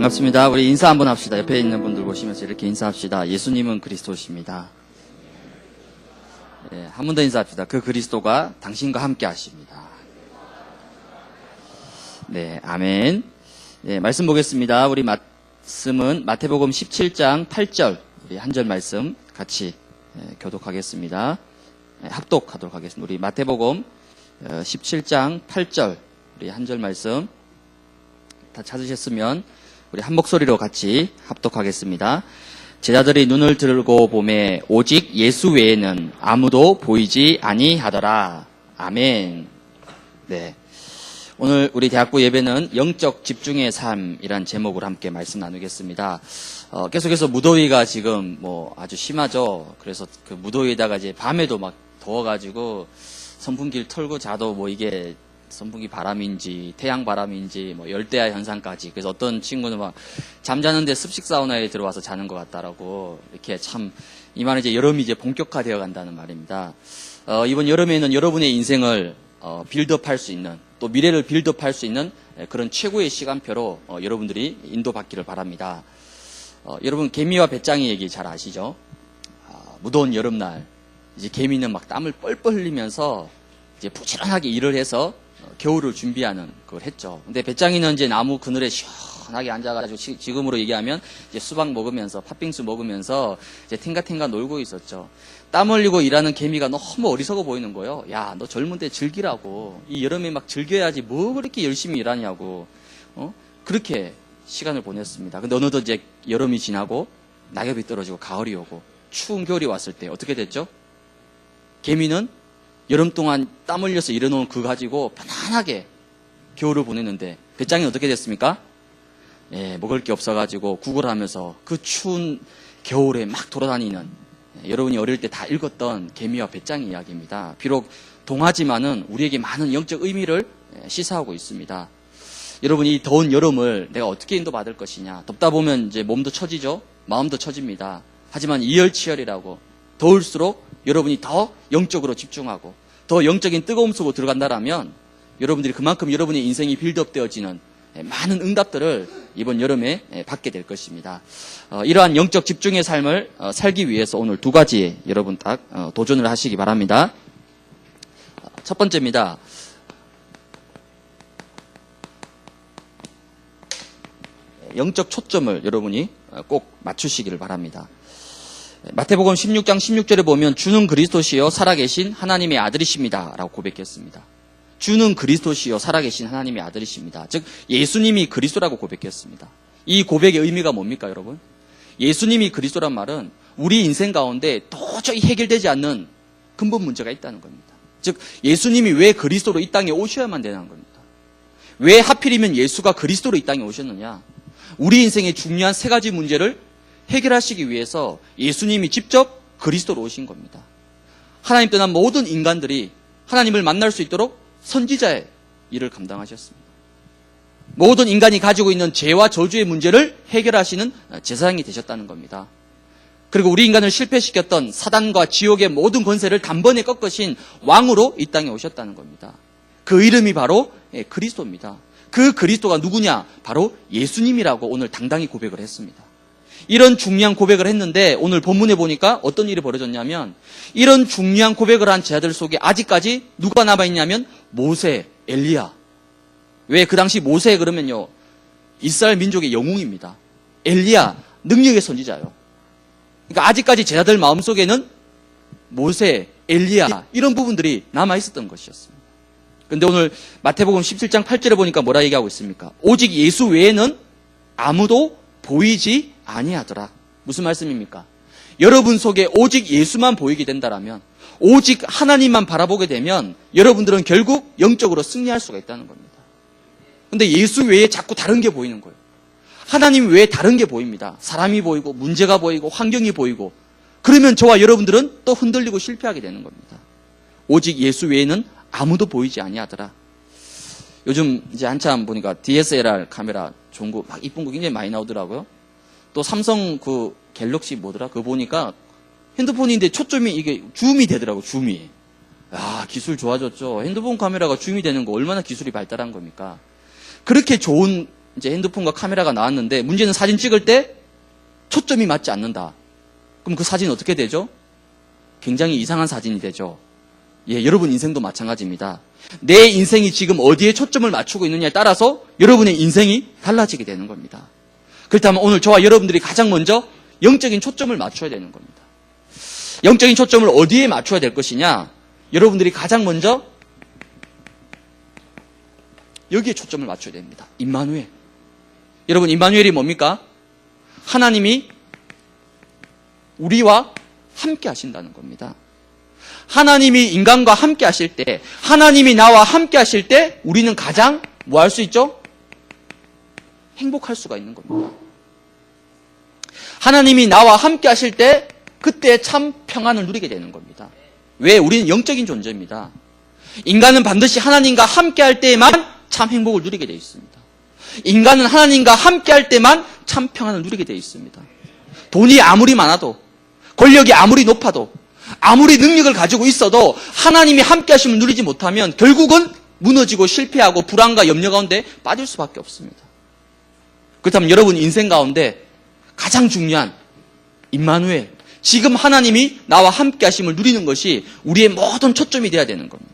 반갑습니다. 우리 인사 한번 합시다. 옆에 있는 분들 보시면서 이렇게 인사합시다. 예수님은 그리스도십니다. 네, 한 번 더 인사합시다. 그 그리스도가 당신과 함께 하십니다. 네, 아멘. 네, 말씀 보겠습니다. 우리 말씀은 마태복음 17장 8절, 우리 한 절 말씀 같이 교독하겠습니다. 합독하도록 하겠습니다. 우리 마태복음 17장 8절, 우리 한 절 말씀 다 찾으셨으면 우리 한 목소리로 같이 합독하겠습니다. 제자들이 눈을 들고 보매 오직 예수 외에는 아무도 보이지 아니하더라. 아멘. 네. 오늘 우리 대학부 예배는 영적 집중의 삶이란 제목으로 함께 말씀 나누겠습니다. 계속해서 무더위가 지금 아주 심하죠. 그래서 그 무더위에다가 이제 밤에도 막 더워가지고 선풍기를 틀고 자도 이게 선풍기 바람인지 태양 바람인지 열대야 현상까지. 그래서 어떤 친구는 막 잠자는데 습식 사우나에 들어와서 자는 것 같다라고 이렇게 참 이 말은 이제 여름이 이제 본격화되어 간다는 말입니다. 이번 여름에는 여러분의 인생을 빌드업할 수 있는, 또 미래를 빌드업할 수 있는 그런 최고의 시간표로 여러분들이 인도받기를 바랍니다. 여러분 개미와 배짱이 얘기 잘 아시죠? 무더운 여름날 이제 개미는 막 땀을 뻘뻘 흘리면서 이제 부지런하게 일을 해서 겨울을 준비하는 그걸 했죠. 근데 배짱이는 이제 나무 그늘에 시원하게 앉아가지고 지금으로 얘기하면 이제 수박 먹으면서 팥빙수 먹으면서 이제 탱가탱가 놀고 있었죠. 땀 흘리고 일하는 개미가 너무 어리석어 보이는 거예요. 야, 너 젊은 때 즐기라고. 이 여름에 막 즐겨야지 뭐 그렇게 열심히 일하냐고. 그렇게 시간을 보냈습니다. 근데 어느덧 이제 여름이 지나고 낙엽이 떨어지고 가을이 오고 추운 겨울이 왔을 때 어떻게 됐죠? 개미는 여름 동안 땀 흘려서 일해놓은 그거 가지고 편안하게 겨울을 보냈는데 배짱이는 어떻게 됐습니까? 먹을 게 없어가지고 구걸하면서 그 추운 겨울에 막 돌아다니는, 여러분이 어릴 때 다 읽었던 개미와 배짱이 이야기입니다. 비록 동화지만은 우리에게 많은 영적 의미를 시사하고 있습니다. 여러분, 이 더운 여름을 내가 어떻게 인도받을 것이냐. 덥다 보면 이제 몸도 처지죠. 마음도 처집니다. 하지만 이열치열이라고 더울수록 여러분이 더 영적으로 집중하고 더 영적인 뜨거움 속으로 들어간다라면 여러분들이 그만큼 여러분의 인생이 빌드업 되어지는 많은 응답들을 이번 여름에 받게 될 것입니다. 이러한 영적 집중의 삶을 살기 위해서 오늘 두 가지 여러분 딱 도전을 하시기 바랍니다. 첫 번째입니다. 영적 초점을 여러분이 꼭 맞추시기를 바랍니다. 마태복음 16장 16절에 보면 주는 그리스도시요 살아계신 하나님의 아들이십니다 라고 고백했습니다. 주는 그리스도시요 살아계신 하나님의 아들이십니다. 즉 예수님이 그리스도라고 고백했습니다. 이 고백의 의미가 뭡니까 여러분? 예수님이 그리스도란 말은 우리 인생 가운데 도저히 해결되지 않는 근본 문제가 있다는 겁니다. 즉 예수님이 왜 그리스도로 이 땅에 오셔야만 되는 겁니다. 왜 하필이면 예수가 그리스도로 이 땅에 오셨느냐? 우리 인생의 중요한 세 가지 문제를 해결하시기 위해서 예수님이 직접 그리스도로 오신 겁니다. 하나님 떠난 모든 인간들이 하나님을 만날 수 있도록 선지자의 일을 감당하셨습니다. 모든 인간이 가지고 있는 죄와 저주의 문제를 해결하시는 제사장이 되셨다는 겁니다. 그리고 우리 인간을 실패시켰던 사단과 지옥의 모든 권세를 단번에 꺾으신 왕으로 이 땅에 오셨다는 겁니다. 그 이름이 바로 그리스도입니다. 그 그리스도가 누구냐? 바로 예수님이라고 오늘 당당히 고백을 했습니다. 이런 중요한 고백을 했는데 오늘 본문에 보니까 어떤 일이 벌어졌냐면 이런 중요한 고백을 한 제자들 속에 아직까지 누가 남아있냐면 모세, 엘리야. 왜 그 당시 모세 그러면요 이스라엘 민족의 영웅입니다. 엘리야 능력의 선지자요. 그러니까 아직까지 제자들 마음속에는 모세, 엘리야 이런 부분들이 남아있었던 것이었습니다. 그런데 오늘 마태복음 17장 8절에 보니까 뭐라 얘기하고 있습니까? 오직 예수 외에는 아무도 보이지 아니하더라. 무슨 말씀입니까? 여러분 속에 오직 예수만 보이게 된다라면, 오직 하나님만 바라보게 되면 여러분들은 결국 영적으로 승리할 수가 있다는 겁니다. 근데 예수 외에 자꾸 다른 게 보이는 거예요. 하나님 외에 다른 게 보입니다. 사람이 보이고 문제가 보이고 환경이 보이고, 그러면 저와 여러분들은 또 흔들리고 실패하게 되는 겁니다. 오직 예수 외에는 아무도 보이지 아니하더라. 요즘 이제 한참 보니까 DSLR 카메라 좋은 거 막 이쁜 거 굉장히 많이 나오더라고요. 또 삼성 그 갤럭시 뭐더라? 그거 보니까 핸드폰인데 초점이 이게 줌이 되더라고, 줌이. 야, 기술 좋아졌죠. 핸드폰 카메라가 줌이 되는 거 얼마나 기술이 발달한 겁니까? 그렇게 좋은 이제 핸드폰과 카메라가 나왔는데 문제는 사진 찍을 때 초점이 맞지 않는다. 그럼 그 사진 어떻게 되죠? 굉장히 이상한 사진이 되죠. 예, 여러분 인생도 마찬가지입니다. 내 인생이 지금 어디에 초점을 맞추고 있느냐에 따라서 여러분의 인생이 달라지게 되는 겁니다. 그렇다면 오늘 저와 여러분들이 가장 먼저 영적인 초점을 맞춰야 되는 겁니다. 영적인 초점을 어디에 맞춰야 될 것이냐? 여러분들이 가장 먼저 여기에 초점을 맞춰야 됩니다. 임마누엘. 여러분, 임마누엘이 뭡니까? 하나님이 우리와 함께 하신다는 겁니다. 하나님이 인간과 함께 하실 때, 하나님이 나와 함께 하실 때 우리는 가장 뭐 할 수 있죠? 행복할 수가 있는 겁니다. 하나님이 나와 함께 하실 때 그때 참 평안을 누리게 되는 겁니다. 왜? 우리는 영적인 존재입니다. 인간은 반드시 하나님과 함께 할 때에만 참 행복을 누리게 되어 있습니다. 인간은 하나님과 함께 할 때만 참 평안을 누리게 되어 있습니다. 돈이 아무리 많아도, 권력이 아무리 높아도, 아무리 능력을 가지고 있어도 하나님이 함께 하심을 누리지 못하면 결국은 무너지고 실패하고 불안과 염려 가운데 빠질 수밖에 없습니다. 그렇다면 여러분 인생 가운데 가장 중요한 임마누엘, 지금 하나님이 나와 함께 하심을 누리는 것이 우리의 모든 초점이 되어야 되는 겁니다.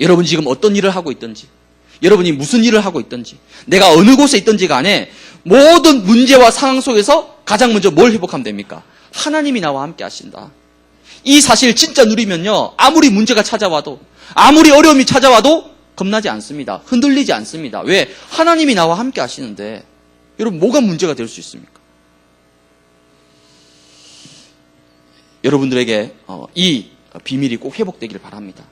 여러분 지금 어떤 일을 하고 있든지, 여러분이 무슨 일을 하고 있든지, 내가 어느 곳에 있든지 간에 모든 문제와 상황 속에서 가장 먼저 뭘 회복하면 됩니까? 하나님이 나와 함께 하신다. 이 사실 진짜 누리면요, 아무리 문제가 찾아와도, 아무리 어려움이 찾아와도 겁나지 않습니다. 흔들리지 않습니다. 왜? 하나님이 나와 함께 하시는데 여러분 뭐가 문제가 될 수 있습니까? 여러분들에게 이 비밀이 꼭 회복되기를 바랍니다.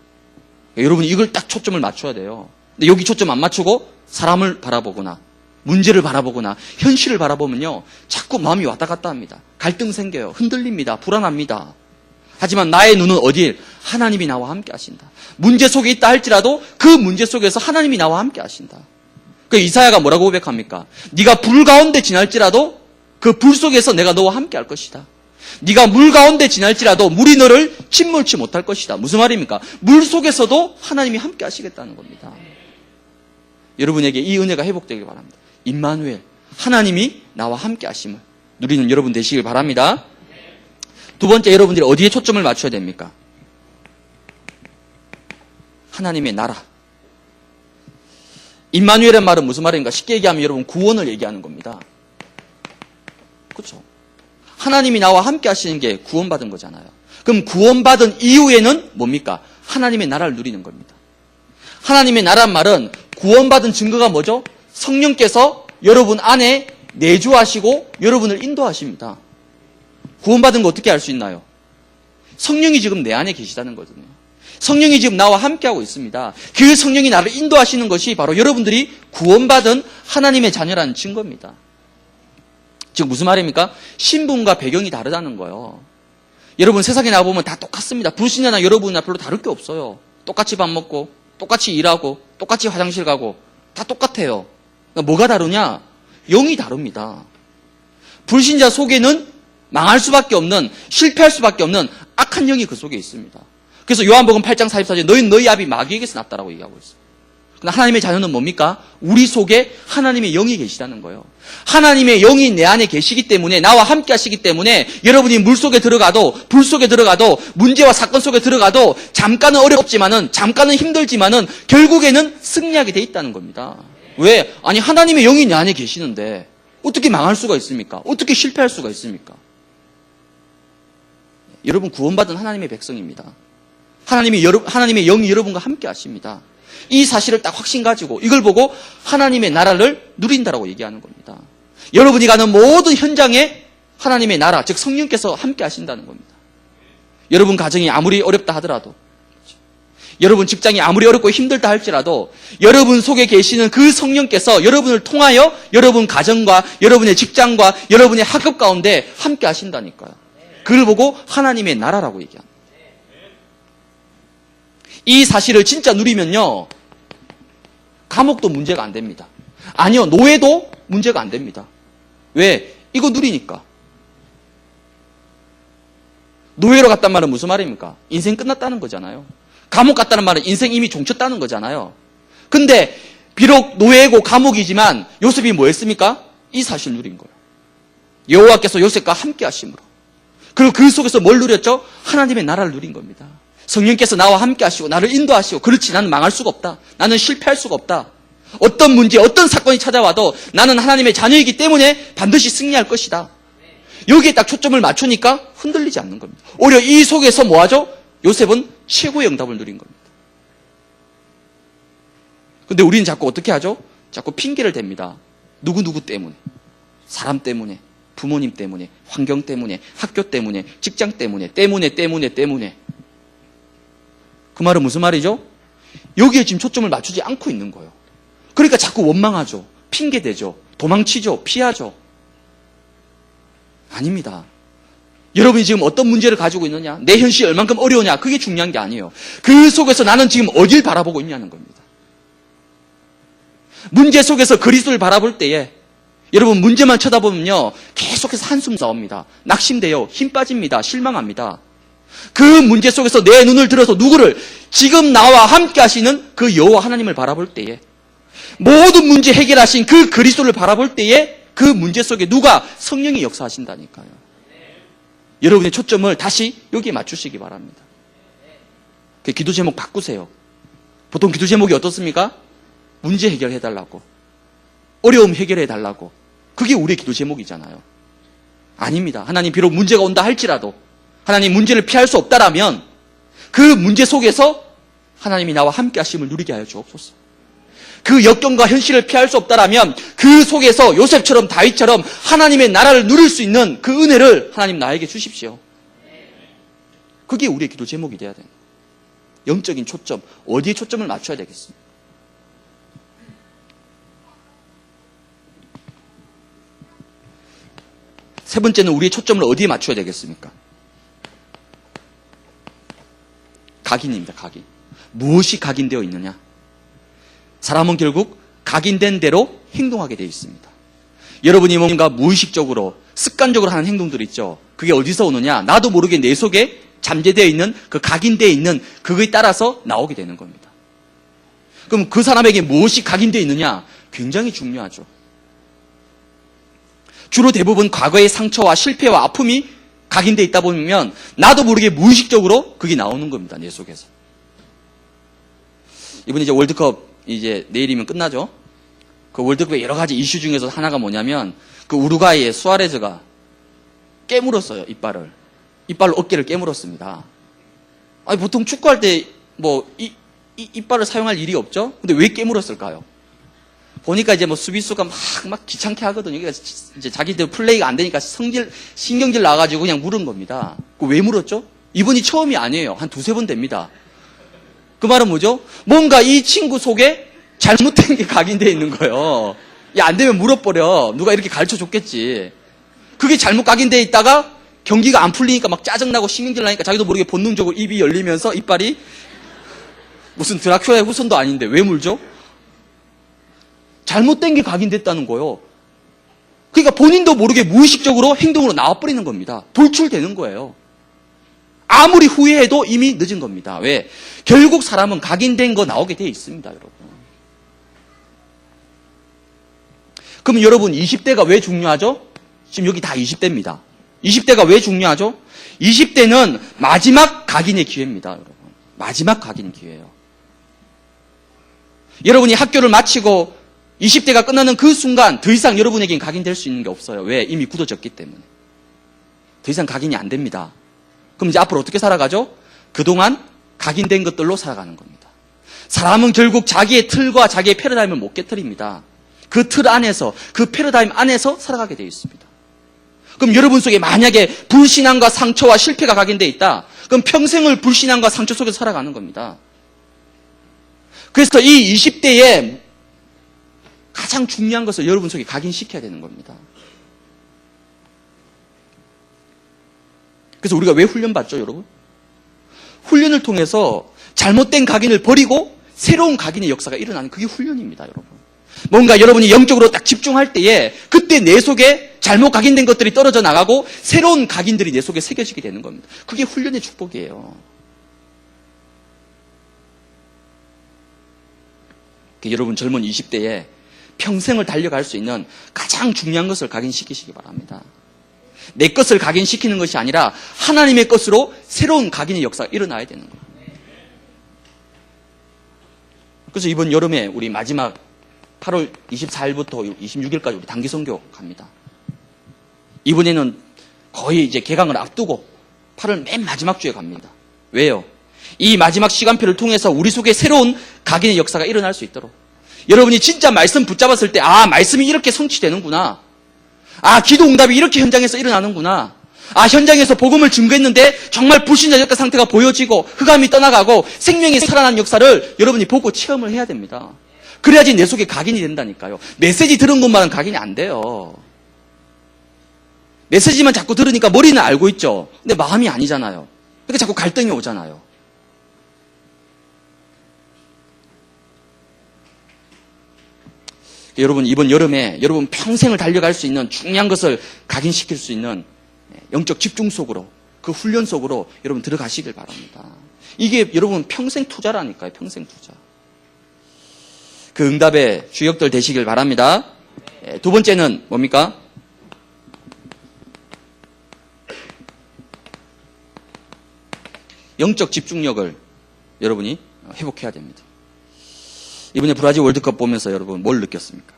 여러분이 이걸 딱 초점을 맞춰야 돼요. 근데 여기 초점 안 맞추고 사람을 바라보거나 문제를 바라보거나 현실을 바라보면요, 자꾸 마음이 왔다 갔다 합니다. 갈등 생겨요. 흔들립니다. 불안합니다. 하지만 나의 눈은 어디에? 하나님이 나와 함께 하신다. 문제 속에 있다 할지라도 그 문제 속에서 하나님이 나와 함께 하신다. 그 이사야가 뭐라고 고백합니까? 네가 불 가운데 지날지라도 그 불 속에서 내가 너와 함께 할 것이다. 네가 물 가운데 지날지라도 물이 너를 침몰치 못할 것이다. 무슨 말입니까? 물 속에서도 하나님이 함께 하시겠다는 겁니다. 여러분에게 이 은혜가 회복되길 바랍니다. 임마누엘, 하나님이 나와 함께 하심을 누리는 여러분 되시길 바랍니다. 두 번째, 여러분들이 어디에 초점을 맞춰야 됩니까? 하나님의 나라. 임마누엘의 말은 무슨 말인가? 쉽게 얘기하면 여러분 구원을 얘기하는 겁니다. 그렇죠? 하나님이 나와 함께 하시는 게 구원받은 거잖아요. 그럼 구원받은 이후에는 뭡니까? 하나님의 나라를 누리는 겁니다. 하나님의 나라란 말은 구원받은 증거가 뭐죠? 성령께서 여러분 안에 내주하시고 여러분을 인도하십니다. 구원받은 거 어떻게 알 수 있나요? 성령이 지금 내 안에 계시다는 거거든요. 성령이 지금 나와 함께하고 있습니다. 그 성령이 나를 인도하시는 것이 바로 여러분들이 구원받은 하나님의 자녀라는 증거입니다. 즉 무슨 말입니까? 신분과 배경이 다르다는 거예요. 여러분 세상에 나와보면 다 똑같습니다. 불신자나 여러분이나 별로 다를 게 없어요. 똑같이 밥 먹고 똑같이 일하고 똑같이 화장실 가고 다 똑같아요. 그러니까 뭐가 다르냐? 영이 다릅니다. 불신자 속에는 망할 수밖에 없는, 실패할 수밖에 없는 악한 영이 그 속에 있습니다. 그래서 요한복음 8장 44절에 너희는 너희 아비 마귀에게서 났다라고 얘기하고 있어요. 그러나 하나님의 자녀는 뭡니까? 우리 속에 하나님의 영이 계시다는 거예요. 하나님의 영이 내 안에 계시기 때문에, 나와 함께 하시기 때문에 여러분이 물 속에 들어가도, 불 속에 들어가도, 문제와 사건 속에 들어가도 잠깐은 어렵지만은, 잠깐은 힘들지만은 결국에는 승리하게 돼 있다는 겁니다. 왜? 아니 하나님의 영이 내 안에 계시는데 어떻게 망할 수가 있습니까? 어떻게 실패할 수가 있습니까? 여러분 구원받은 하나님의 백성입니다. 하나님의 영이 여러분과 함께 하십니다. 이 사실을 딱 확신 가지고 이걸 보고 하나님의 나라를 누린다라고 얘기하는 겁니다. 여러분이 가는 모든 현장에 하나님의 나라, 즉 성령께서 함께 하신다는 겁니다. 여러분 가정이 아무리 어렵다 하더라도, 여러분 직장이 아무리 어렵고 힘들다 할지라도 여러분 속에 계시는 그 성령께서 여러분을 통하여 여러분 가정과 여러분의 직장과 여러분의 학업 가운데 함께 하신다니까요. 그걸 보고 하나님의 나라라고 얘기합니다. 이 사실을 진짜 누리면요, 감옥도 문제가 안 됩니다. 아니요, 노예도 문제가 안 됩니다. 왜? 이거 누리니까. 노예로 갔단 말은 무슨 말입니까? 인생 끝났다는 거잖아요. 감옥 갔다는 말은 인생 이미 종쳤다는 거잖아요. 근데 비록 노예고 감옥이지만 요셉이 뭐 했습니까? 이 사실을 누린 거예요. 여호와께서 요셉과 함께 하심으로. 그리고 그 속에서 뭘 누렸죠? 하나님의 나라를 누린 겁니다. 성령께서 나와 함께 하시고 나를 인도하시고, 그렇지, 나는 망할 수가 없다. 나는 실패할 수가 없다. 어떤 문제, 어떤 사건이 찾아와도 나는 하나님의 자녀이기 때문에 반드시 승리할 것이다. 여기에 딱 초점을 맞추니까 흔들리지 않는 겁니다. 오히려 이 속에서 뭐하죠? 요셉은 최고의 응답을 누린 겁니다. 근데 우리는 자꾸 어떻게 하죠? 자꾸 핑계를 댑니다. 누구누구 때문에, 사람 때문에, 부모님 때문에, 환경 때문에, 학교 때문에, 직장 때문에. 그 말은 무슨 말이죠? 여기에 지금 초점을 맞추지 않고 있는 거예요. 그러니까 자꾸 원망하죠. 핑계대죠. 도망치죠. 피하죠. 아닙니다. 여러분이 지금 어떤 문제를 가지고 있느냐, 내 현실이 얼만큼 어려우냐, 그게 중요한 게 아니에요. 그 속에서 나는 지금 어딜 바라보고 있냐는 겁니다. 문제 속에서 그리스도를 바라볼 때에 여러분 문제만 쳐다보면요 계속해서 한숨 나옵니다. 낙심돼요. 힘 빠집니다. 실망합니다. 그 문제 속에서 내 눈을 들어서 누구를, 지금 나와 함께 하시는 그 여호와 하나님을 바라볼 때에, 모든 문제 해결하신 그 그리스도를 바라볼 때에 그 문제 속에 누가, 성령이 역사하신다니까요. 여러분의 초점을 다시 여기에 맞추시기 바랍니다. 그 기도 제목 바꾸세요. 보통 기도 제목이 어떻습니까? 문제 해결해달라고, 어려움 해결해달라고. 그게 우리의 기도 제목이잖아요. 아닙니다. 하나님 비록 문제가 온다 할지라도, 하나님 문제를 피할 수 없다라면 그 문제 속에서 하나님이 나와 함께 하심을 누리게 하여 주옵소서. 그 역경과 현실을 피할 수 없다라면 그 속에서 요셉처럼 다윗처럼 하나님의 나라를 누릴 수 있는 그 은혜를 하나님 나에게 주십시오. 그게 우리의 기도 제목이 돼야 돼요. 영적인 초점, 어디에 초점을 맞춰야 되겠습니까? 세 번째는 우리의 초점을 어디에 맞춰야 되겠습니까? 각인입니다. 각인. 무엇이 각인되어 있느냐? 사람은 결국 각인된 대로 행동하게 되어 있습니다. 여러분이 뭔가 무의식적으로, 습관적으로 하는 행동들 있죠. 그게 어디서 오느냐? 나도 모르게 내 속에 잠재되어 있는, 그 각인되어 있는 그거에 따라서 나오게 되는 겁니다. 그럼 그 사람에게 무엇이 각인되어 있느냐? 굉장히 중요하죠. 주로 대부분 과거의 상처와 실패와 아픔이 각인되어 있다 보면 나도 모르게 무의식적으로 그게 나오는 겁니다. 내 속에서. 이번 이제 월드컵 이제 내일이면 끝나죠. 그 월드컵의 여러 가지 이슈 중에서 하나가 뭐냐면 그 우루과이의 수아레즈가 깨물었어요. 이빨로 어깨를 깨물었습니다. 아니 보통 축구할 때 뭐 이빨을 사용할 일이 없죠. 근데 왜 깨물었을까요? 보니까 이제 뭐 수비수가 막 귀찮게 하거든요. 그러니까 이제 자기들 플레이가 안 되니까 신경질 나가지고 그냥 물은 겁니다. 왜 물었죠? 이번이 처음이 아니에요. 한 두세 번 됩니다. 그 말은 뭐죠? 뭔가 이 친구 속에 잘못된 게 각인되어 있는 거예요. 야, 안 되면 물어버려. 누가 이렇게 가르쳐 줬겠지. 그게 잘못 각인되어 있다가 경기가 안 풀리니까 막 짜증나고 신경질 나니까 자기도 모르게 본능적으로 입이 열리면서 이빨이 무슨 드라큘라의 후손도 아닌데 왜 물죠? 잘못된 게 각인됐다는 거예요. 그러니까 본인도 모르게 무의식적으로 행동으로 나와버리는 겁니다. 돌출되는 거예요. 아무리 후회해도 이미 늦은 겁니다. 왜? 결국 사람은 각인된 거 나오게 돼 있습니다, 여러분. 그럼 여러분 20대가 왜 중요하죠? 지금 여기 다 20대입니다. 20대가 왜 중요하죠? 20대는 마지막 각인의 기회입니다, 여러분. 마지막 각인 기회예요. 여러분이 학교를 마치고 20대가 끝나는 그 순간 더 이상 여러분에겐 각인될 수 있는 게 없어요. 왜? 이미 굳어졌기 때문에. 더 이상 각인이 안 됩니다. 그럼 이제 앞으로 어떻게 살아가죠? 그동안 각인된 것들로 살아가는 겁니다. 사람은 결국 자기의 틀과 자기의 패러다임을 못 깨트립니다. 그 틀 안에서, 그 패러다임 안에서 살아가게 되어 있습니다. 그럼 여러분 속에 만약에 불신앙과 상처와 실패가 각인되어 있다. 그럼 평생을 불신앙과 상처 속에서 살아가는 겁니다. 그래서 이 20대에 가장 중요한 것을 여러분 속에 각인시켜야 되는 겁니다. 그래서 우리가 왜 훈련받죠, 여러분? 훈련을 통해서 잘못된 각인을 버리고 새로운 각인의 역사가 일어나는 그게 훈련입니다, 여러분. 뭔가 여러분이 영적으로 딱 집중할 때에 그때 내 속에 잘못 각인된 것들이 떨어져 나가고 새로운 각인들이 내 속에 새겨지게 되는 겁니다. 그게 훈련의 축복이에요. 여러분 젊은 20대에 평생을 달려갈 수 있는 가장 중요한 것을 각인시키시기 바랍니다. 내 것을 각인시키는 것이 아니라 하나님의 것으로 새로운 각인의 역사가 일어나야 되는 거예요. 그래서 이번 여름에 우리 마지막 8월 24일부터 26일까지 우리 단기 선교 갑니다. 이번에는 거의 이제 개강을 앞두고 8월 맨 마지막 주에 갑니다. 왜요? 이 마지막 시간표를 통해서 우리 속에 새로운 각인의 역사가 일어날 수 있도록 여러분이 진짜 말씀 붙잡았을 때 말씀이 이렇게 성취되는구나. 기도 응답이 이렇게 현장에서 일어나는구나. 현장에서 복음을 증거했는데 정말 불신자적 상태가 보여지고 흑암이 떠나가고 생명이 살아난 역사를 여러분이 보고 체험을 해야 됩니다. 그래야지 내 속에 각인이 된다니까요. 메시지 들은 것만은 각인이 안 돼요. 메시지만 자꾸 들으니까 머리는 알고 있죠. 근데 마음이 아니잖아요. 그러니까 자꾸 갈등이 오잖아요. 여러분 이번 여름에 여러분 평생을 달려갈 수 있는 중요한 것을 각인시킬 수 있는 영적 집중 속으로 그 훈련 속으로 여러분 들어가시길 바랍니다. 이게 여러분 평생 투자라니까요. 평생 투자. 그 응답의 주역들 되시길 바랍니다. 두 번째는 뭡니까? 영적 집중력을 여러분이 회복해야 됩니다. 이번에 브라질 월드컵 보면서 여러분 뭘 느꼈습니까?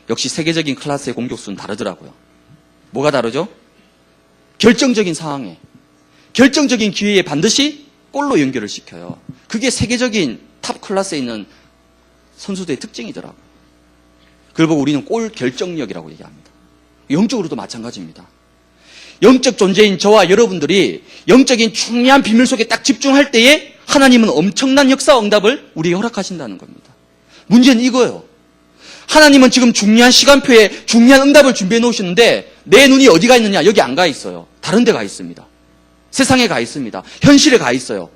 역시 세계적인 클래스의 공격수는 다르더라고요. 뭐가 다르죠? 결정적인 상황에, 결정적인 기회에 반드시 골로 연결을 시켜요. 그게 세계적인 탑 클래스에 있는 선수들의 특징이더라고요. 그걸 보고 우리는 골 결정력이라고 얘기합니다. 영적으로도 마찬가지입니다. 영적 존재인 저와 여러분들이 영적인 중요한 비밀 속에 딱 집중할 때에 하나님은 엄청난 역사와 응답을 우리에게 허락하신다는 겁니다. 문제는 이거예요. 하나님은 지금 중요한 시간표에 중요한 응답을 준비해 놓으셨는데 내 눈이 어디가 있느냐? 여기 안 가 있어요. 다른 데 가 있습니다. 세상에 가 있습니다. 현실에 가 있어요.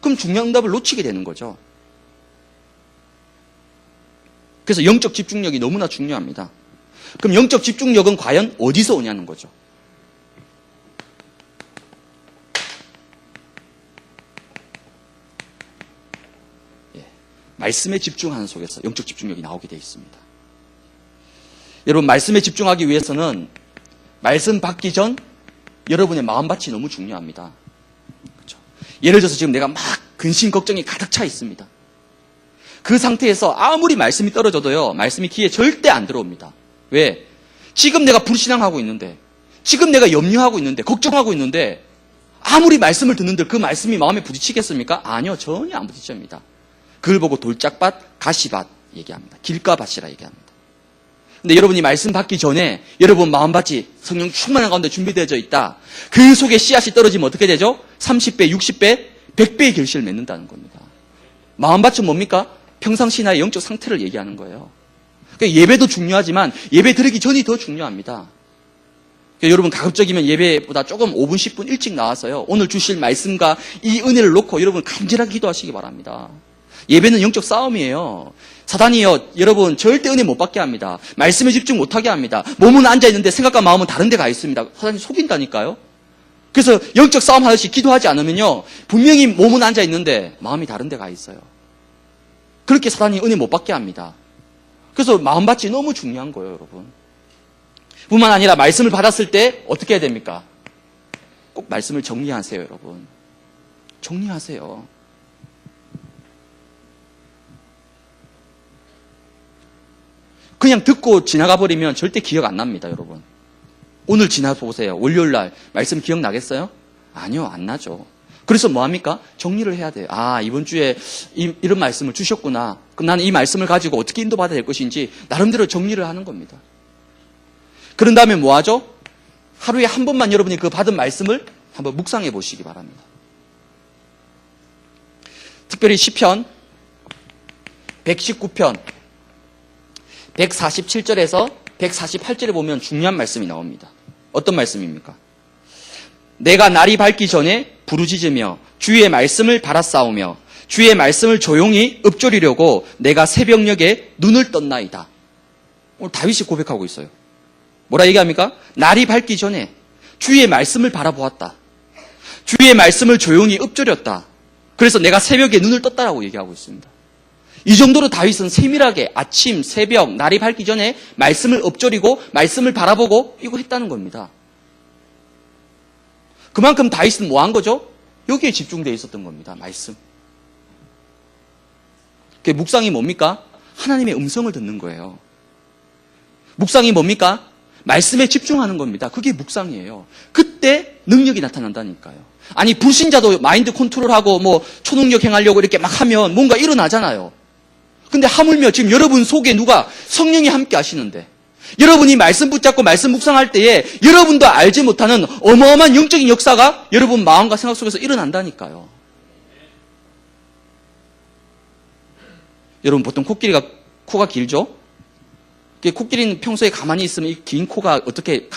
그럼 중요한 응답을 놓치게 되는 거죠. 그래서 영적 집중력이 너무나 중요합니다. 그럼 영적 집중력은 과연 어디서 오냐는 거죠. 말씀에 집중하는 속에서 영적 집중력이 나오게 되어 있습니다. 여러분 말씀에 집중하기 위해서는 말씀 받기 전 여러분의 마음밭이 너무 중요합니다. 그렇죠? 예를 들어서 지금 내가 막 근심 걱정이 가득 차 있습니다. 그 상태에서 아무리 말씀이 떨어져도요, 말씀이 귀에 절대 안 들어옵니다. 왜? 지금 내가 불신앙하고 있는데, 지금 내가 염려하고 있는데, 걱정하고 있는데, 아무리 말씀을 듣는데 그 말씀이 마음에 부딪히겠습니까? 아니요, 전혀 안 부딪힙니다. 그걸 보고 돌짝밭, 가시밭 얘기합니다. 길가밭이라 얘기합니다. 근데 여러분이 말씀 받기 전에 여러분 마음밭이 성령 충만한 가운데 준비되어져 있다. 그 속에 씨앗이 떨어지면 어떻게 되죠? 30배, 60배, 100배의 결실을 맺는다는 겁니다. 마음밭은 뭡니까? 평상시나의 영적 상태를 얘기하는 거예요. 그러니까 예배도 중요하지만 예배 드리기 전이 더 중요합니다. 그러니까 여러분 가급적이면 예배보다 조금 5분, 10분 일찍 나와서요. 오늘 주실 말씀과 이 은혜를 놓고 여러분 간절하게 기도하시기 바랍니다. 예배는 영적 싸움이에요. 사단이요, 여러분 절대 은혜 못 받게 합니다. 말씀에 집중 못하게 합니다. 몸은 앉아있는데 생각과 마음은 다른 데 가 있습니다. 사단이 속인다니까요. 그래서 영적 싸움 하듯이 기도하지 않으면요, 분명히 몸은 앉아있는데 마음이 다른 데 가 있어요. 그렇게 사단이 은혜 못 받게 합니다. 그래서 마음밭이 너무 중요한 거예요, 여러분. 뿐만 아니라 말씀을 받았을 때 어떻게 해야 됩니까? 꼭 말씀을 정리하세요, 여러분. 정리하세요. 그냥 듣고 지나가 버리면 절대 기억 안 납니다, 여러분. 오늘 지나보세요. 월요일날 말씀 기억나겠어요? 아니요, 안 나죠. 그래서 뭐합니까? 정리를 해야 돼요. 이번 주에 이런 말씀을 주셨구나. 그럼 나는 이 말씀을 가지고 어떻게 인도받아야 될 것인지 나름대로 정리를 하는 겁니다. 그런 다음에 뭐하죠? 하루에 한 번만 여러분이 그 받은 말씀을 한번 묵상해 보시기 바랍니다. 특별히 시편 119편 147절에서 148절에 보면 중요한 말씀이 나옵니다. 어떤 말씀입니까? 내가 날이 밝기 전에 부르짖으며 주의 말씀을 바라싸우며 주의 말씀을 조용히 읊조리려고 내가 새벽녘에 눈을 떴나이다. 오늘 다윗이 고백하고 있어요. 뭐라 얘기합니까? 날이 밝기 전에 주의 말씀을 바라보았다. 주의 말씀을 조용히 읊조렸다. 그래서 내가 새벽에 눈을 떴다라고 얘기하고 있습니다. 이 정도로 다윗은 세밀하게 아침, 새벽, 날이 밝기 전에 말씀을 엎조리고 말씀을 바라보고 이거 했다는 겁니다. 그만큼 다윗은 뭐 한 거죠? 여기에 집중되어 있었던 겁니다. 말씀. 묵상이 뭡니까? 하나님의 음성을 듣는 거예요. 묵상이 뭡니까? 말씀에 집중하는 겁니다. 그게 묵상이에요. 그때 능력이 나타난다니까요. 아니 불신자도 마인드 컨트롤하고 뭐 초능력 행하려고 이렇게 막 하면 뭔가 일어나잖아요. 근데 하물며 지금 여러분 속에 누가 성령이 함께 하시는데 여러분이 말씀 붙잡고 말씀 묵상할 때에 여러분도 알지 못하는 어마어마한 영적인 역사가 여러분 마음과 생각 속에서 일어난다니까요. 여러분 보통 코가 길죠? 코끼리는 평소에 가만히 있으면 이 긴 코가 어떻게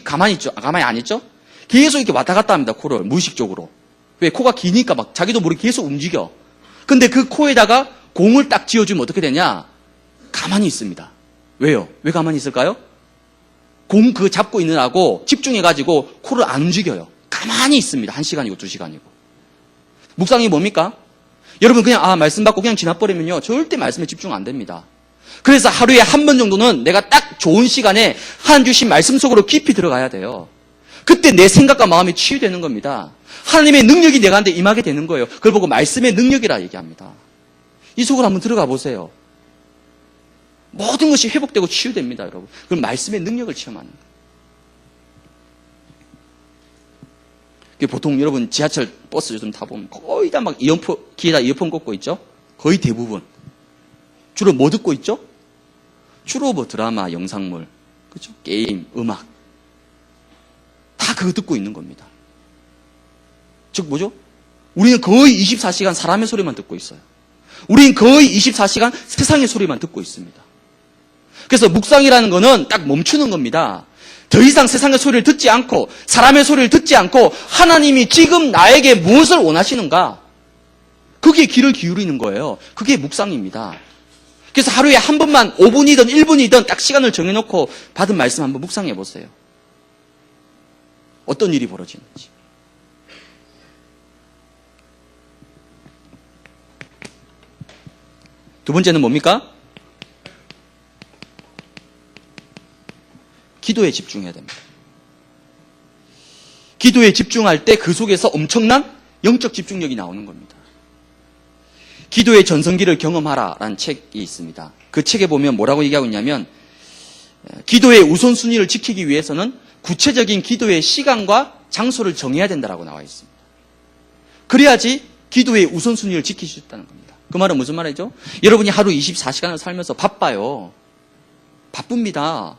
가만히 있죠? 가만히 안 있죠? 계속 이렇게 왔다 갔다 합니다. 코를 무의식적으로. 왜? 코가 기니까 막 자기도 모르게 계속 움직여. 근데 그 코에다가 공을 딱 쥐어주면 어떻게 되냐? 가만히 있습니다. 왜요? 왜 가만히 있을까요? 공 그 잡고 있느라고 집중해가지고 코를 안 움직여요. 가만히 있습니다. 1시간이고 2시간이고. 묵상이 뭡니까? 여러분 그냥 말씀 받고 그냥 지나버리면요. 절대 말씀에 집중 안 됩니다. 그래서 하루에 한 번 정도는 내가 딱 좋은 시간에 하나님 주신 말씀 속으로 깊이 들어가야 돼요. 그때 내 생각과 마음이 치유되는 겁니다. 하나님의 능력이 내가한테 임하게 되는 거예요. 그걸 보고 말씀의 능력이라 얘기합니다. 이 속으로 한번 들어가 보세요. 모든 것이 회복되고 치유됩니다, 여러분. 그럼 말씀의 능력을 체험하는 거예요. 보통 여러분 지하철 버스 요즘 타보면 거의 다 막 귀에다 이어폰 꽂고 있죠? 거의 대부분. 주로 뭐 듣고 있죠? 주로 뭐 드라마, 영상물, 그렇죠? 게임, 음악. 다 그거 듣고 있는 겁니다. 즉 뭐죠? 우리는 거의 24시간 사람의 소리만 듣고 있어요. 우리는 거의 24시간 세상의 소리만 듣고 있습니다. 그래서 묵상이라는 거는 딱 멈추는 겁니다. 더 이상 세상의 소리를 듣지 않고 사람의 소리를 듣지 않고 하나님이 지금 나에게 무엇을 원하시는가? 거기에 귀를 기울이는 거예요. 그게 묵상입니다. 그래서 하루에 한 번만 5분이든 1분이든 딱 시간을 정해놓고 받은 말씀 한번 묵상해 보세요. 어떤 일이 벌어지는지. 두 번째는 뭡니까? 기도에 집중해야 됩니다. 기도에 집중할 때 그 속에서 엄청난 영적 집중력이 나오는 겁니다. 기도의 전성기를 경험하라라는 책이 있습니다. 그 책에 보면 뭐라고 얘기하고 있냐면 기도의 우선순위를 지키기 위해서는 구체적인 기도의 시간과 장소를 정해야 된다고 나와 있습니다. 그래야지 기도의 우선순위를 지킬 수 있다는 겁니다. 그 말은 무슨 말이죠? 여러분이 하루 24시간을 살면서 바빠요. 바쁩니다.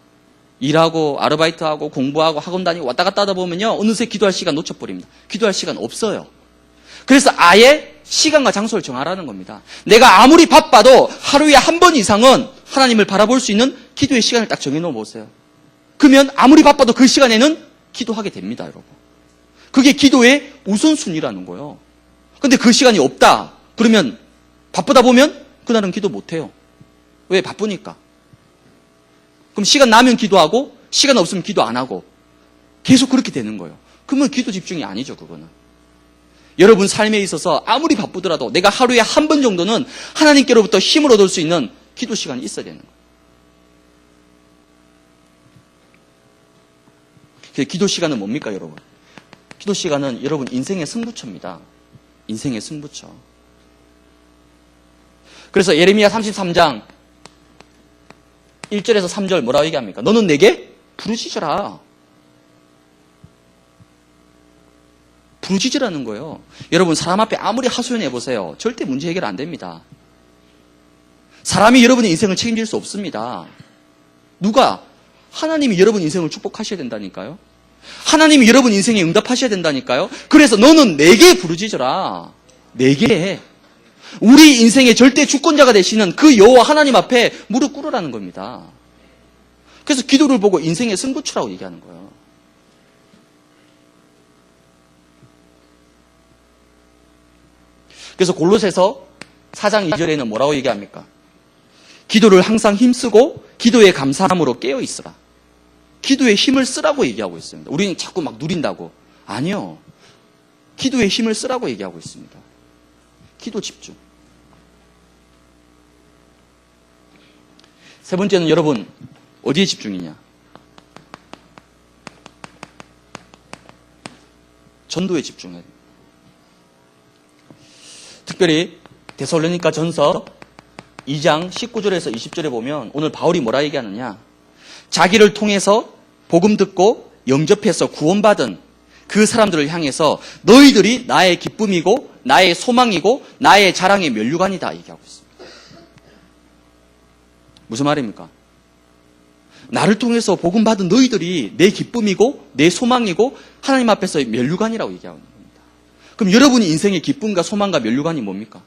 일하고 아르바이트하고 공부하고 학원 다니고 왔다 갔다 하다 보면요. 어느새 기도할 시간 놓쳐버립니다. 기도할 시간 없어요. 그래서 아예 시간과 장소를 정하라는 겁니다. 내가 아무리 바빠도 하루에 한 번 이상은 하나님을 바라볼 수 있는 기도의 시간을 딱 정해놓어 보세요. 그러면 아무리 바빠도 그 시간에는 기도하게 됩니다, 여러분. 그게 기도의 우선순위라는 거예요. 근데 그 시간이 없다. 그러면 바쁘다 보면 그날은 기도 못해요. 왜? 바쁘니까. 그럼 시간 나면 기도하고 시간 없으면 기도 안 하고 계속 그렇게 되는 거예요. 그러면 기도 집중이 아니죠, 그거는. 여러분 삶에 있어서 아무리 바쁘더라도 내가 하루에 한 번 정도는 하나님께로부터 힘을 얻을 수 있는 기도 시간이 있어야 되는 거예요. 기도 시간은 뭡니까, 여러분? 기도 시간은 여러분 인생의 승부처입니다. 인생의 승부처. 그래서 예레미야 33장 1절에서 3절 뭐라고 얘기합니까? 너는 내게 부르짖으라. 부르짖으라는 거예요. 여러분 사람 앞에 아무리 하소연해 보세요. 절대 문제 해결 안 됩니다. 사람이 여러분의 인생을 책임질 수 없습니다. 누가? 하나님이 여러분 인생을 축복하셔야 된다니까요. 하나님이 여러분 인생에 응답하셔야 된다니까요. 그래서 너는 내게 부르짖으라. 내게. 우리 인생의 절대 주권자가 되시는 그 여호와 하나님 앞에 무릎 꿇으라는 겁니다. 그래서 기도를 보고 인생의 승부처라고 얘기하는 거예요. 그래서 골로새서 4장 2절에는 뭐라고 얘기합니까? 기도를 항상 힘쓰고 기도에 감사함으로 깨어 있으라. 기도에 힘을 쓰라고 얘기하고 있습니다. 우리는 자꾸 막 누린다고. 아니요. 기도에 힘을 쓰라고 얘기하고 있습니다. 기도 집중. 세 번째는 여러분, 어디에 집중이냐? 전도에 집중해야 됩니다. 특별히 데살로니가 전서 2장 19절에서 20절에 보면 오늘 바울이 뭐라 얘기하느냐? 자기를 통해서 복음 듣고 영접해서 구원받은 그 사람들을 향해서 너희들이 나의 기쁨이고 나의 소망이고 나의 자랑의 면류관이다 얘기하고 있습니다. 무슨 말입니까? 나를 통해서 복음 받은 너희들이 내 기쁨이고 내 소망이고 하나님 앞에서 면류관이라고 얘기하고 있는 겁니다. 그럼 여러분이 인생의 기쁨과 소망과 면류관이 뭡니까?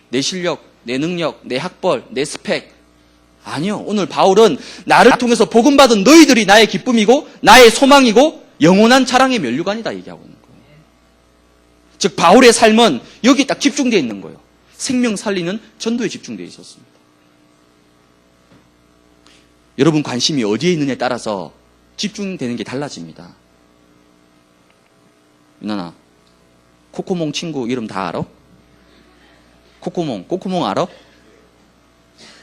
내 실력, 내 능력, 내 학벌, 내 스펙. 아니요. 오늘 바울은 나를 통해서 복음 받은 너희들이 나의 기쁨이고 나의 소망이고 영원한 자랑의 면류관이다 얘기하고 있는 거예요. 즉 바울의 삶은 여기 딱 집중되어 있는 거예요. 생명 살리는 전도에 집중되어 있었습니다. 여러분 관심이 어디에 있느냐에 따라서 집중되는 게 달라집니다. 유나나, 코코몽 친구 이름 다 알아? 코코몽 알아?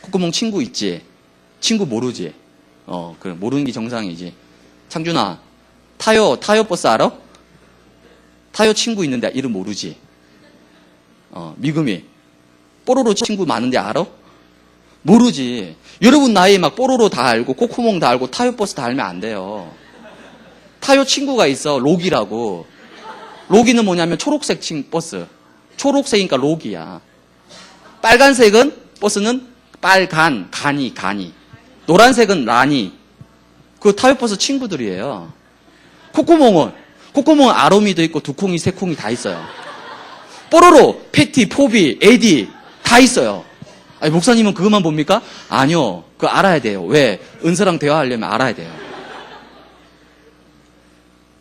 코코몽 친구 있지? 친구 모르지? 그래, 모르는 게 정상이지. 창준아, 타요 버스 알아? 타요 친구 있는데 이름 모르지? 미금이, 뽀로로 친구 많은데 알아? 모르지. 여러분 나이에 막 뽀로로 다 알고 코코몽 다 알고 타요 버스 다 알면 안 돼요. 타요 친구가 있어. 로기라고. 로기는 뭐냐면 초록색 버스. 초록색이니까 로기야. 빨간색은 버스는 빨간, 간이. 노란색은 라니. 그 타요 버스 친구들이에요. 코코몽은 아로미도 있고 두콩이, 새콩이 다 있어요. 뽀로로, 패티, 포비, 에디 다 있어요. 아니, 목사님은 그것만 봅니까? 아니요. 그거 알아야 돼요. 왜? 은서랑 대화하려면 알아야 돼요.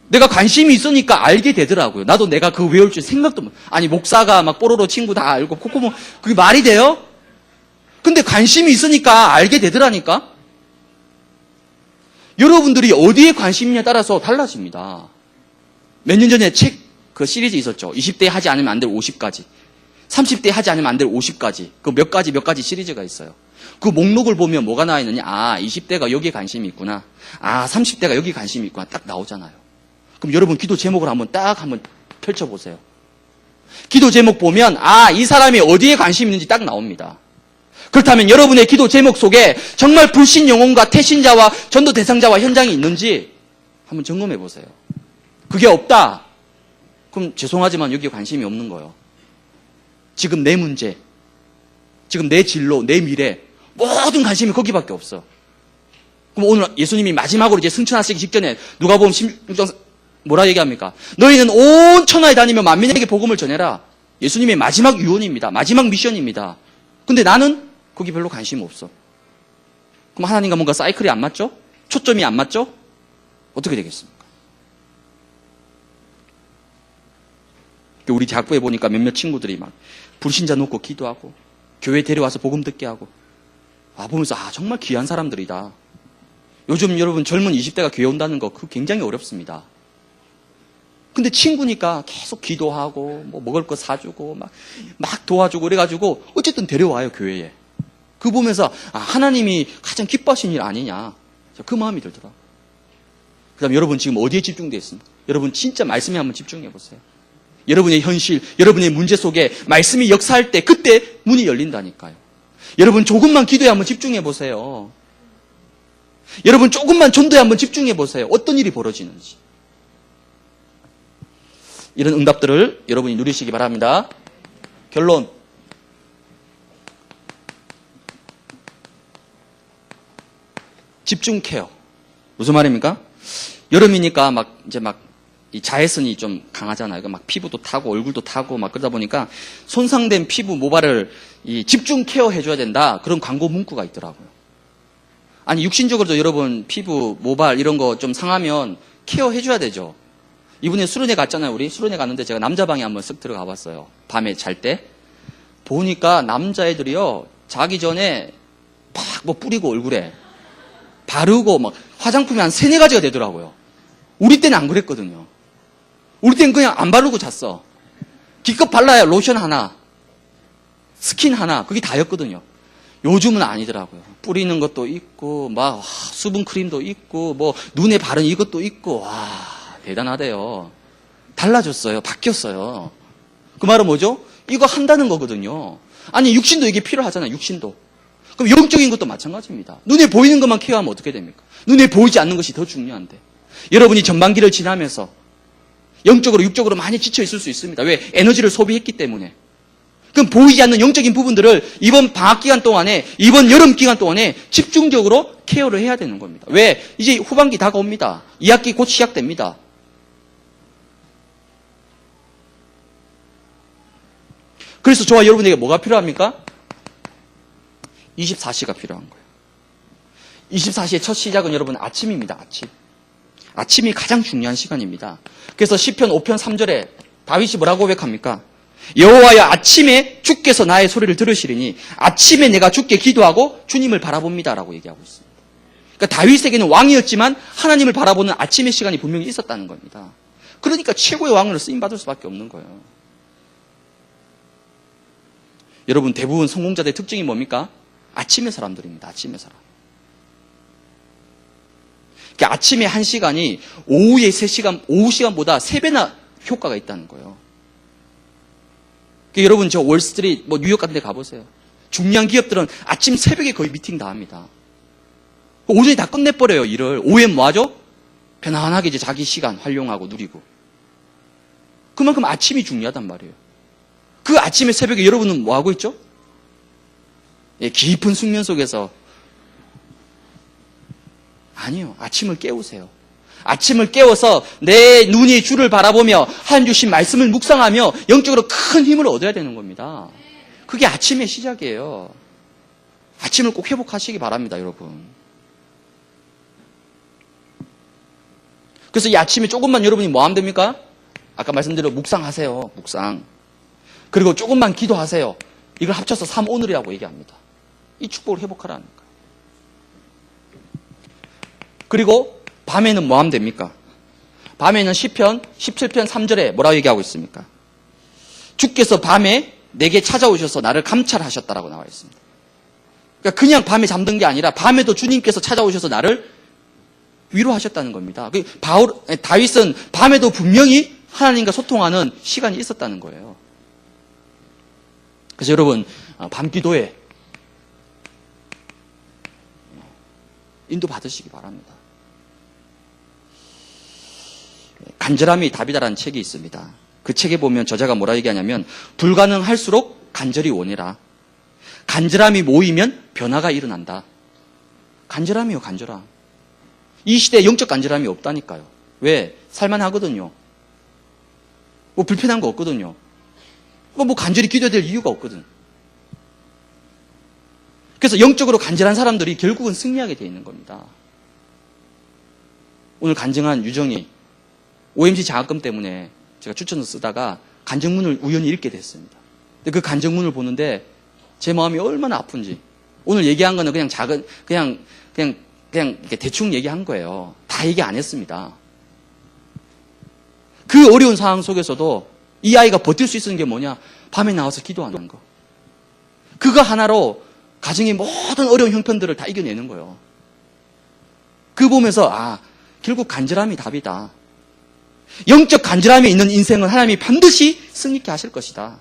내가 관심이 있으니까 알게 되더라고요. 나도 내가 그거 외울 줄 생각도 못. 아니, 목사가 막 뽀로로 친구 다 알고 코코몽, 그게 말이 돼요? 근데 관심이 있으니까 알게 되더라니까? 여러분들이 어디에 관심이냐에 따라서 달라집니다. 몇 년 전에 그 시리즈 있었죠. 20대 하지 않으면 안 될 50가지. 30대 하지 않으면 안 될 50가지. 그 몇 가지 시리즈가 있어요. 그 목록을 보면 뭐가 나와 있느냐. 20대가 여기에 관심이 있구나. 30대가 여기에 관심이 있구나. 딱 나오잖아요. 그럼 여러분 기도 제목을 한번 펼쳐보세요. 기도 제목 보면 이 사람이 어디에 관심이 있는지 딱 나옵니다. 그렇다면 여러분의 기도 제목 속에 정말 불신 영혼과 태신자와 전도 대상자와 현장이 있는지 한번 점검해 보세요. 그게 없다. 그럼 죄송하지만 여기에 관심이 없는 거예요. 지금 내 문제, 지금 내 진로, 내 미래 모든 관심이 거기밖에 없어. 그럼 오늘 예수님이 마지막으로 이제 승천하시기 직전에 누가복음 16장 뭐라 얘기합니까? 너희는 온 천하에 다니며 만민에게 복음을 전해라. 예수님의 마지막 유언입니다. 마지막 미션입니다. 근데 나는 거기 별로 관심 없어. 그럼 하나님과 뭔가 사이클이 안 맞죠? 초점이 안 맞죠? 어떻게 되겠습니까? 우리 대학부에 보니까 몇몇 친구들이 막 불신자 놓고 기도하고 교회 데려와서 복음 듣게 하고 보면서 정말 귀한 사람들이다. 요즘 여러분 젊은 20대가 교회 온다는 거 그거 굉장히 어렵습니다. 근데 친구니까 계속 기도하고 뭐 먹을 거 사주고 막 도와주고 그래가지고 어쨌든 데려와요 교회에. 그거 보면서 하나님이 가장 기뻐하시는 일 아니냐 그 마음이 들더라고요. 그 다음에 여러분 지금 어디에 집중되어 있습니까? 여러분 진짜 말씀에 한번 집중해 보세요. 여러분의 현실, 여러분의 문제 속에 말씀이 역사할 때 그때 문이 열린다니까요. 여러분 조금만 기도에 한번 집중해 보세요. 여러분 조금만 전도에 한번 집중해 보세요. 어떤 일이 벌어지는지. 이런 응답들을 여러분이 누리시기 바랍니다. 결론. 집중 케어. 무슨 말입니까? 여름이니까 이 자외선이 좀 강하잖아요. 막 피부도 타고 얼굴도 타고 막 그러다 보니까 손상된 피부 모발을 이 집중 케어 해줘야 된다. 그런 광고 문구가 있더라고요. 아니 육신적으로도 여러분 피부 모발 이런 거 좀 상하면 케어 해줘야 되죠. 이번에 수련회 갔잖아요. 우리 수련회 갔는데 제가 남자 방에 한번 쓱 들어가 봤어요. 밤에 잘 때 보니까 남자애들이요 자기 전에 막 뭐 뿌리고 얼굴에 바르고 막 화장품이 한 3-4가지가 되더라고요. 우리 때는 안 그랬거든요. 우리 때는 그냥 안 바르고 잤어. 기껏 발라야 로션 하나, 스킨 하나, 그게 다였거든요. 요즘은 아니더라고요. 뿌리는 것도 있고, 막 수분 크림도 있고, 뭐 눈에 바른 이것도 있고, 와 대단하대요. 달라졌어요. 바뀌었어요. 그 말은 뭐죠? 이거 한다는 거거든요. 아니 육신도 이게 필요하잖아요. 육신도. 그럼 영적인 것도 마찬가지입니다. 눈에 보이는 것만 케어하면 어떻게 됩니까? 눈에 보이지 않는 것이 더 중요한데. 여러분이 전반기를 지나면서 영적으로 육적으로 많이 지쳐 있을 수 있습니다. 왜? 에너지를 소비했기 때문에. 그럼 보이지 않는 영적인 부분들을 이번 방학 기간 동안에, 이번 여름 기간 동안에 집중적으로 케어를 해야 되는 겁니다. 왜? 이제 후반기 다가옵니다. 2학기 곧 시작됩니다. 그래서 저와 여러분에게 뭐가 필요합니까? 24시가 필요한 거예요. 24시의 첫 시작은 여러분 아침입니다. 아침. 아침이 가장 중요한 시간입니다. 그래서 시편 5편 3절에 다윗이 뭐라고 고백합니까? 여호와여 아침에 주께서 나의 소리를 들으시리니 아침에 내가 주께 기도하고 주님을 바라봅니다라고 얘기하고 있습니다. 그러니까 다윗에게는 왕이었지만 하나님을 바라보는 아침의 시간이 분명히 있었다는 겁니다. 그러니까 최고의 왕으로 쓰임받을 수밖에 없는 거예요. 여러분 대부분 성공자들의 특징이 뭡니까? 아침의 사람들입니다. 아침의 사람. 그러니까 아침에 1시간이 오후의 3시간, 오후 시간보다 3배나 효과가 있다는 거예요. 그러니까 여러분 저 월스트리트, 뭐 뉴욕 같은 데 가보세요. 중요한 기업들은 아침 새벽에 거의 미팅 다 합니다. 오전에 다 끝내버려요, 일을. 오후에 뭐 하죠? 편안하게 이제 자기 시간 활용하고 누리고. 그만큼 아침이 중요하단 말이에요. 그 아침에 새벽에 여러분은 뭐 하고 있죠? 예, 깊은 숙면 속에서. 아니요. 아침을 깨우세요. 아침을 깨워서 내 눈이 주를 바라보며 하나님 주신 말씀을 묵상하며 영적으로 큰 힘을 얻어야 되는 겁니다. 그게 아침의 시작이에요. 아침을 꼭 회복하시기 바랍니다, 여러분. 그래서 이 아침에 조금만 여러분이 뭐 하면 됩니까? 아까 말씀드린 묵상하세요. 묵상. 그리고 조금만 기도하세요. 이걸 합쳐서 3오늘이라고 얘기합니다. 이 축복을 회복하라는 거예요. 그리고 밤에는 뭐 하면 됩니까? 밤에는 시편 17편 3절에 뭐라고 얘기하고 있습니까? 주께서 밤에 내게 찾아오셔서 나를 감찰하셨다라고 나와 있습니다. 그러니까 그냥 밤에 잠든 게 아니라 밤에도 주님께서 찾아오셔서 나를 위로하셨다는 겁니다. 다윗은 밤에도 분명히 하나님과 소통하는 시간이 있었다는 거예요. 그래서 여러분 밤 기도에 인도 받으시기 바랍니다. 간절함이 답이다라는 책이 있습니다. 그 책에 보면 저자가 뭐라 얘기하냐면 불가능할수록 간절히 원해라. 간절함이 모이면 변화가 일어난다. 간절함이요, 간절함. 이 시대에 영적 간절함이 없다니까요. 왜? 살만하거든요. 뭐 불편한 거 없거든요. 뭐 간절히 기도해야 될 이유가 없거든. 그래서 영적으로 간절한 사람들이 결국은 승리하게 되어 있는 겁니다. 오늘 간증한 유정이 OMC 장학금 때문에 제가 추천서 쓰다가 간증문을 우연히 읽게 됐습니다. 근데 그 간증문을 보는데 제 마음이 얼마나 아픈지. 오늘 얘기한 거는 그냥 그냥 이렇게 대충 얘기한 거예요. 다 얘기 안 했습니다. 그 어려운 상황 속에서도 이 아이가 버틸 수 있는 게 뭐냐? 밤에 나와서 기도하는 거. 그거 하나로 가정의 모든 어려운 형편들을 다 이겨내는 거예요. 그거 보면서 결국 간절함이 답이다. 영적 간절함이 있는 인생은 하나님이 반드시 승리케 하실 것이다.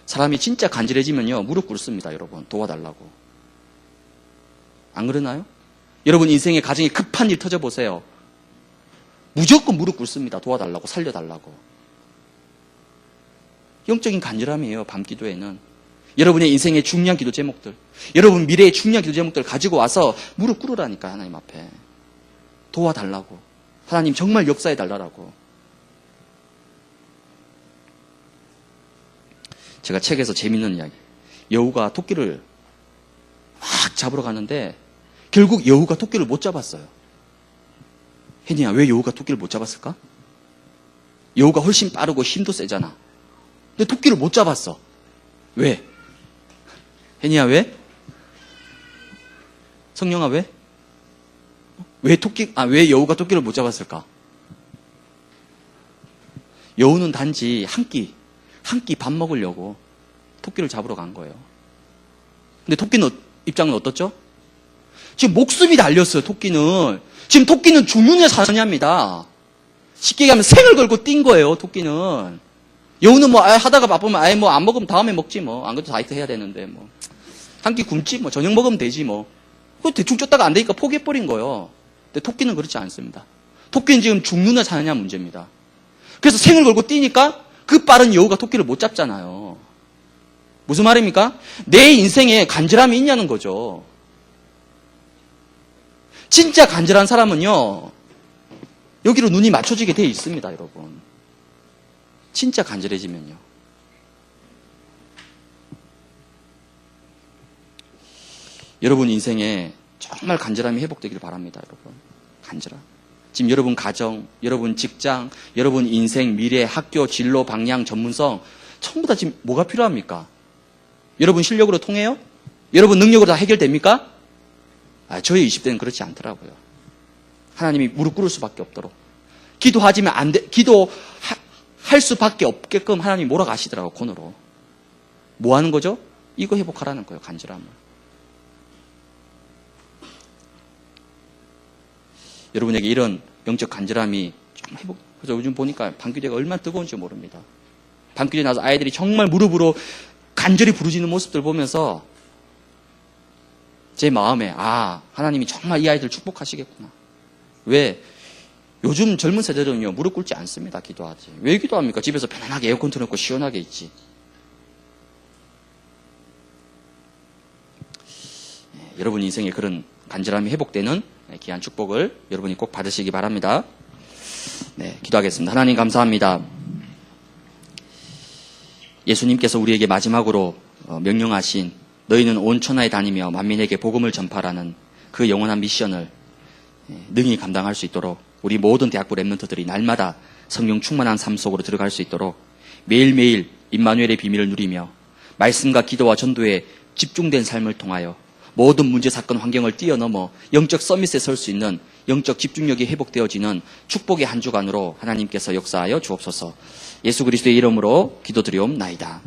사람이 진짜 간절해지면요 무릎 꿇습니다. 여러분 도와달라고. 안 그러나요? 여러분 인생의 가정에 급한 일 터져보세요. 무조건 무릎 꿇습니다. 도와달라고, 살려달라고. 영적인 간절함이에요. 밤기도에는. 여러분의 인생의 중요한 기도 제목들, 여러분 미래의 중요한 기도 제목들 가지고 와서 무릎 꿇으라니까. 하나님 앞에 도와달라고. 하나님 정말 역사해달라고. 제가 책에서 재밌는 이야기, 여우가 토끼를 막 잡으러 가는데 결국 여우가 토끼를 못 잡았어요. 혜니야, 왜 여우가 토끼를 못 잡았을까? 여우가 훨씬 빠르고 힘도 세잖아. 근데 토끼를 못 잡았어. 왜? 혜니야, 왜? 성령아, 왜? 왜 여우가 토끼를 못 잡았을까? 여우는 단지 한 끼, 한 끼 밥 먹으려고 토끼를 잡으러 간 거예요. 근데 토끼는 입장은 어떻죠? 지금 목숨이 달렸어요, 토끼는. 지금 토끼는 죽느냐 사느냐입니다. 쉽게 얘기하면 생을 걸고 뛴 거예요, 토끼는. 여우는 뭐, 하다가 바쁘면, 뭐, 안 먹으면 다음에 먹지, 뭐. 안 그래도 다이어트 해야 되는데, 뭐. 한 끼 굶지, 뭐. 저녁 먹으면 되지, 뭐. 그거 대충 쫓다가 안 되니까 포기해버린 거예요. 근데 토끼는 그렇지 않습니다. 토끼는 지금 죽느냐 사느냐 문제입니다. 그래서 생을 걸고 뛰니까 그 빠른 여우가 토끼를 못 잡잖아요. 무슨 말입니까? 내 인생에 간절함이 있냐는 거죠. 진짜 간절한 사람은요, 여기로 눈이 맞춰지게 되어 있습니다, 여러분. 진짜 간절해지면요. 여러분 인생에 정말 간절함이 회복되길 바랍니다, 여러분. 간절함. 지금 여러분 가정, 여러분 직장, 여러분 인생, 미래, 학교, 진로, 방향, 전문성 전부 다 지금 뭐가 필요합니까? 여러분 실력으로 통해요? 여러분 능력으로 다 해결됩니까? 저희 20대는 그렇지 않더라고요. 하나님이 무릎 꿇을 수밖에 없도록. 기도하지만 안 돼, 기도할 수밖에 없게끔 하나님이 몰아가시더라고요, 코너로. 뭐 하는 거죠? 이거 회복하라는 거예요, 간절함을. 여러분에게 이런 영적 간절함이 좀 회복, 그래서 요즘 보니까 방귀대가 얼마나 뜨거운지 모릅니다. 방귀대 나서 아이들이 정말 무릎으로 간절히 부르짖는 모습들 보면서 제 마음에, 하나님이 정말 이 아이들 축복하시겠구나. 왜? 요즘 젊은 세대는요, 무릎 꿇지 않습니다, 기도하지. 왜 기도합니까? 집에서 편안하게 에어컨 틀어놓고 시원하게 있지. 여러분 인생에 그런 간절함이 회복되는 귀한 축복을 여러분이 꼭 받으시기 바랍니다. 네, 기도하겠습니다. 하나님 감사합니다. 예수님께서 우리에게 마지막으로 명령하신 너희는 온 천하에 다니며 만민에게 복음을 전파라는 그 영원한 미션을 능히 감당할 수 있도록 우리 모든 대학부 랩런트들이 날마다 성령 충만한 삶 속으로 들어갈 수 있도록 매일매일 임마누엘의 비밀을 누리며 말씀과 기도와 전도에 집중된 삶을 통하여 모든 문제, 사건, 환경을 뛰어넘어 영적 서밋에 설 수 있는 영적 집중력이 회복되어지는 축복의 한 주간으로 하나님께서 역사하여 주옵소서. 예수 그리스도의 이름으로 기도드리옵나이다.